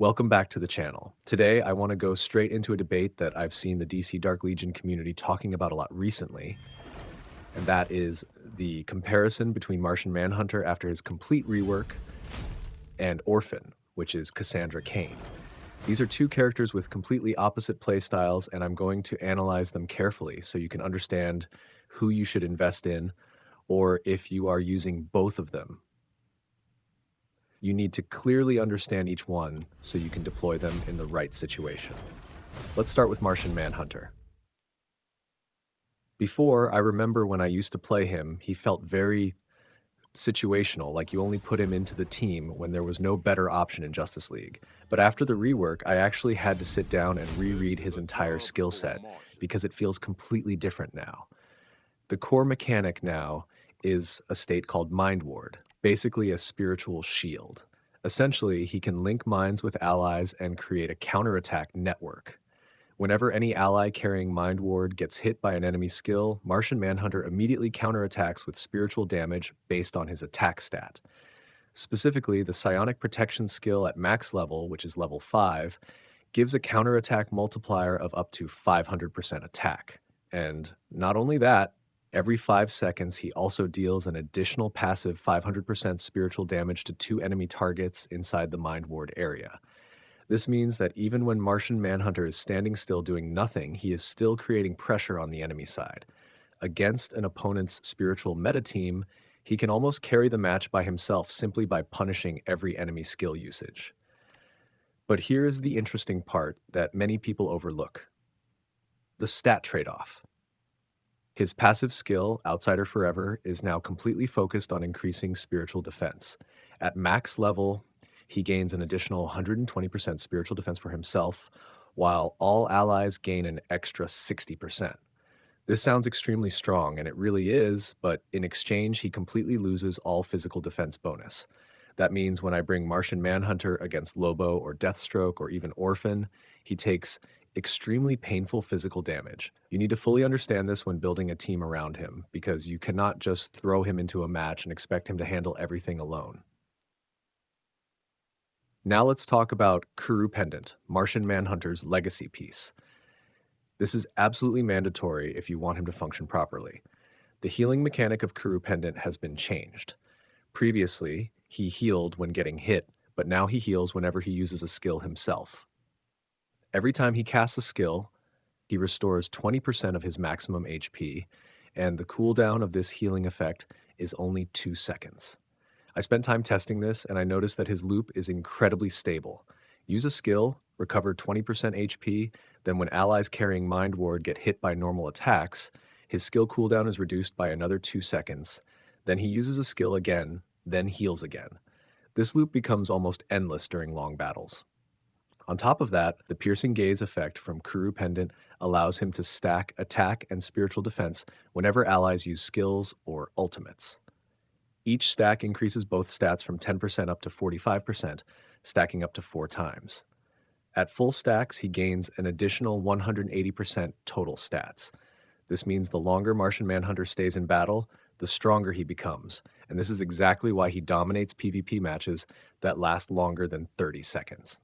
Welcome back to the channel. Today, I want to go straight into a debate that I've seen the DC Dark Legion community talking about a lot recently, and that is the comparison between Martian Manhunter after his complete rework and Orphan, which is Cassandra Cain. These are two characters with completely opposite playstyles, and I'm going to analyze them carefully so you can understand who you should invest in, or if you are using both of them. You need to clearly understand each one so you can deploy them in the right situation. Let's start with Martian Manhunter. Before, I remember when I used to play him, he felt very situational, like you only put him into the team when there was no better option in Justice League. But after the rework, I actually had to sit down and reread his entire skill set because it feels completely different now. The core mechanic now is a state called Mind Ward, basically a spiritual shield. Essentially, he can link minds with allies and create a counterattack network. Whenever any ally carrying Mind Ward gets hit by an enemy skill, Martian Manhunter immediately counterattacks with spiritual damage based on his attack stat. Specifically, the Psionic Protection skill at max level, which is level 5, gives a counterattack multiplier of up to 500% attack. And not only that, every 5 seconds he also deals an additional passive 500% spiritual damage to 2 enemy targets inside the Mind Ward area. This means that even when Martian Manhunter is standing still doing nothing, he is still creating pressure on the enemy side. Against an opponent's spiritual meta team, he can almost carry the match by himself simply by punishing every enemy skill usage. But here's the interesting part that many people overlook: the stat trade-off. His passive skill, Outsider Forever, is now completely focused on increasing spiritual defense. At max level, he gains an additional 120% spiritual defense for himself, while all allies gain an extra 60%. This sounds extremely strong, and it really is, but in exchange, he completely loses all physical defense bonus. That means when I bring Martian Manhunter against Lobo or Deathstroke or even Orphan, he takes extremely painful physical damage. You need to fully understand this when building a team around him, because you cannot just throw him into a match and expect him to handle everything alone. Now let's talk about Kuru Pendant, Martian Manhunter's legacy piece. This is absolutely mandatory if you want him to function properly. The healing mechanic of Kuru Pendant has been changed. Previously, he healed when getting hit, but now he heals whenever he uses a skill himself. Every time he casts a skill, he restores 20% of his maximum HP, and the cooldown of this healing effect is only 2 seconds. I spent time testing this, and I noticed that his loop is incredibly stable. Use a skill, recover 20% HP, then when allies carrying Mind Ward get hit by normal attacks, his skill cooldown is reduced by another 2 seconds. Then he uses a skill again, then heals again. This loop becomes almost endless during long battles. On top of that, the Piercing Gaze effect from Kuru Pendant allows him to stack attack and spiritual defense whenever allies use skills or ultimates. Each stack increases both stats from 10% up to 45%, stacking up to 4 times. At full stacks, he gains an additional 180% total stats. This means the longer Martian Manhunter stays in battle, the stronger he becomes, and this is exactly why he dominates PvP matches that last longer than 30 seconds.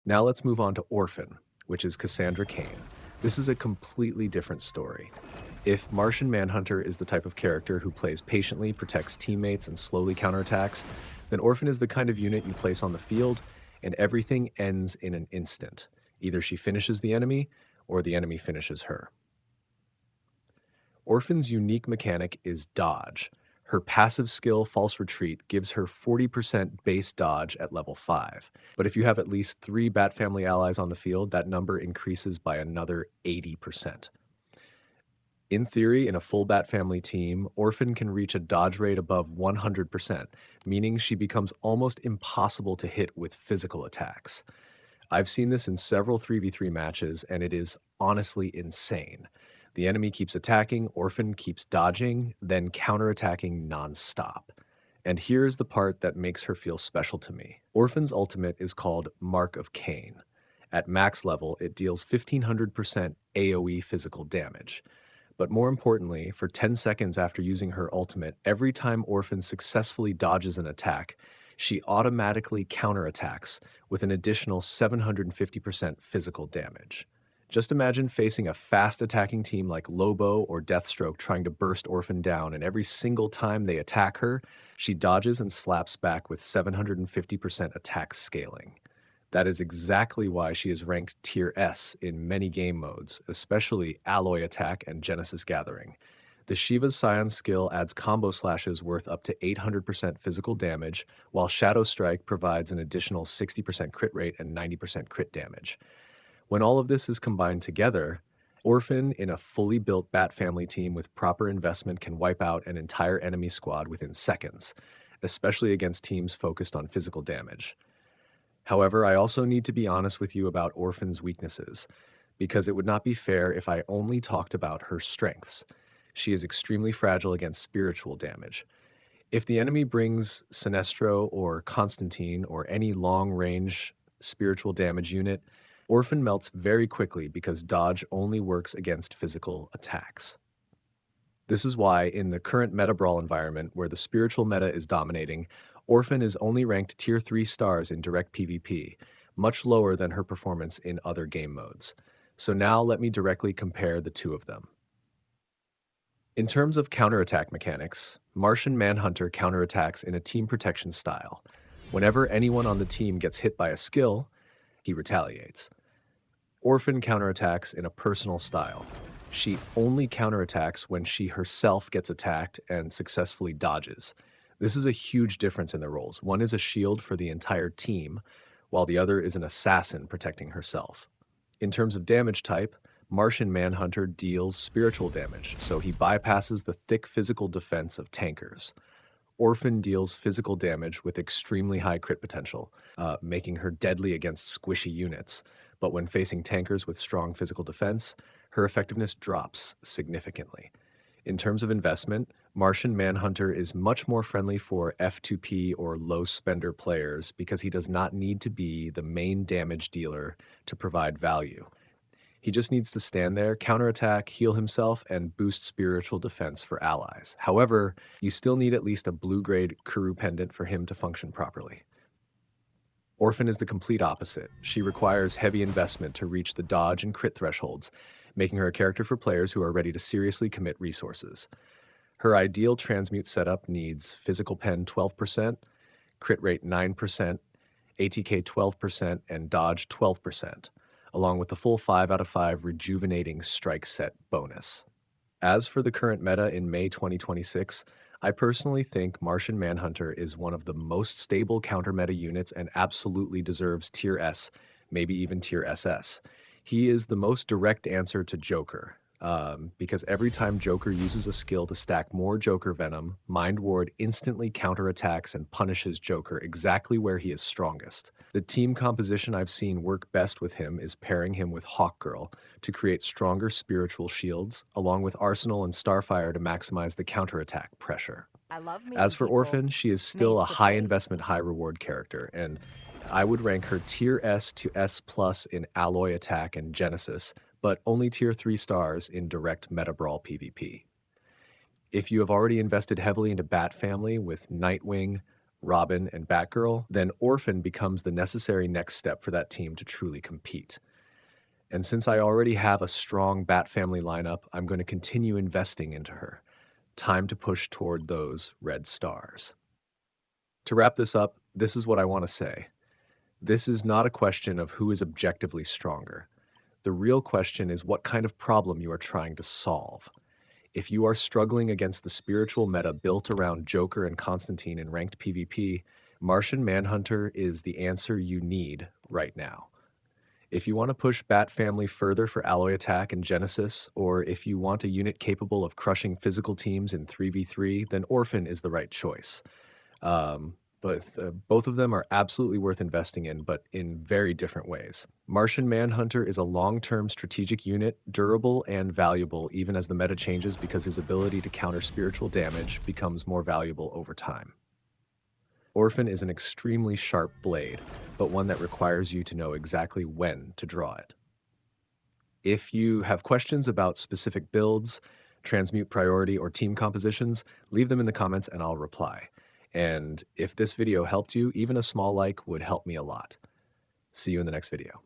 Now let's move on to Orphan, which is Cassandra Cain. This is a completely different story. If Martian Manhunter is the type of character who plays patiently, protects teammates, and slowly counterattacks, then Orphan is the kind of unit you place on the field, and everything ends in an instant. Either she finishes the enemy, or the enemy finishes her. Orphan's unique mechanic is dodge. Her passive skill, False Retreat, gives her 40% base dodge at level 5. But if you have at least 3 Bat Family allies on the field, that number increases by another 80%. In theory, in a full Bat Family team, Orphan can reach a dodge rate above 100%, meaning she becomes almost impossible to hit with physical attacks. I've seen this in several 3v3 matches, and it is honestly insane. The enemy keeps attacking, Orphan keeps dodging, then counterattacking non-stop. And here's the part that makes her feel special to me. Orphan's ultimate is called Mark of Cain. At max level, it deals 1500% AoE physical damage. But more importantly, for 10 seconds after using her ultimate, every time Orphan successfully dodges an attack, she automatically counterattacks with an additional 750% physical damage. Just imagine facing a fast attacking team like Lobo or Deathstroke trying to burst Orphan down, and every single time they attack her, she dodges and slaps back with 750% attack scaling. That is exactly why she is ranked Tier S in many game modes, especially Alloy Attack and Genesis Gathering. The Shiva's Scion skill adds combo slashes worth up to 800% physical damage, while Shadow Strike provides an additional 60% crit rate and 90% crit damage. When all of this is combined together, Orphan in a fully built Bat Family team with proper investment can wipe out an entire enemy squad within seconds, especially against teams focused on physical damage. However, I also need to be honest with you about Orphan's weaknesses, because it would not be fair if I only talked about her strengths. She is extremely fragile against spiritual damage. If the enemy brings Sinestro or Constantine or any long-range spiritual damage unit, Orphan melts very quickly because dodge only works against physical attacks. This is why, in the current meta brawl environment where the spiritual meta is dominating, Orphan is only ranked Tier 3 stars in direct PvP, much lower than her performance in other game modes. So now let me directly compare the two of them. In terms of counterattack mechanics, Martian Manhunter counterattacks in a team protection style. Whenever anyone on the team gets hit by a skill, he retaliates. Orphan counterattacks in a personal style. She only counterattacks when she herself gets attacked and successfully dodges. This is a huge difference in their roles. One is a shield for the entire team, while the other is an assassin protecting herself. In terms of damage type, Martian Manhunter deals spiritual damage, so he bypasses the thick physical defense of tankers. Orphan deals physical damage with extremely high crit potential, making her deadly against squishy units. But when facing tankers with strong physical defense, her effectiveness drops significantly. In terms of investment, Martian Manhunter is much more friendly for F2P or low spender players because he does not need to be the main damage dealer to provide value. He just needs to stand there, counterattack, heal himself, and boost spiritual defense for allies. However, you still need at least a blue-grade Kuru pendant for him to function properly. Orphan is the complete opposite. She requires heavy investment to reach the dodge and crit thresholds, making her a character for players who are ready to seriously commit resources. Her ideal transmute setup needs physical pen 12%, crit rate 9%, ATK 12%, and dodge 12%. Along with the full 5 out of 5 rejuvenating strike set bonus. As for the current meta in May 2026, I personally think Martian Manhunter is one of the most stable counter meta units and absolutely deserves Tier S, maybe even Tier SS. He is the most direct answer to Joker, because every time Joker uses a skill to stack more Joker Venom, Mind Ward instantly counterattacks and punishes Joker exactly where he is strongest. The team composition I've seen work best with him is pairing him with Hawkgirl to create stronger spiritual shields, along with Arsenal and Starfire to maximize the counterattack pressure. I love As meeting for people Orphan, she is still a face to high face. investment, high reward character, and I would rank her Tier S to S plus in Alloy Attack and Genesis, but only Tier 3 stars in direct meta brawl PvP. If you have already invested heavily into Bat Family with Nightwing, Robin, and Batgirl, then Orphan becomes the necessary next step for that team to truly compete. And since I already have a strong Bat Family lineup, I'm going to continue investing into her. Time to push toward those red stars. To wrap this up, this is what I want to say. This is not a question of who is objectively stronger. The real question is what kind of problem you are trying to solve. If you are struggling against the spiritual meta built around Joker and Constantine in ranked PvP, Martian Manhunter is the answer you need right now. If you want to push Bat Family further for Alloy Attack and Genesis, or if you want a unit capable of crushing physical teams in 3v3, then Orphan is the right choice. Both of them are absolutely worth investing in, but in very different ways. Martian Manhunter is a long-term strategic unit, durable and valuable even as the meta changes because his ability to counter spiritual damage becomes more valuable over time. Orphan is an extremely sharp blade, but one that requires you to know exactly when to draw it. If you have questions about specific builds, transmute priority, or team compositions, leave them in the comments and I'll reply. And if this video helped you, even a small like would help me a lot. See you in the next video.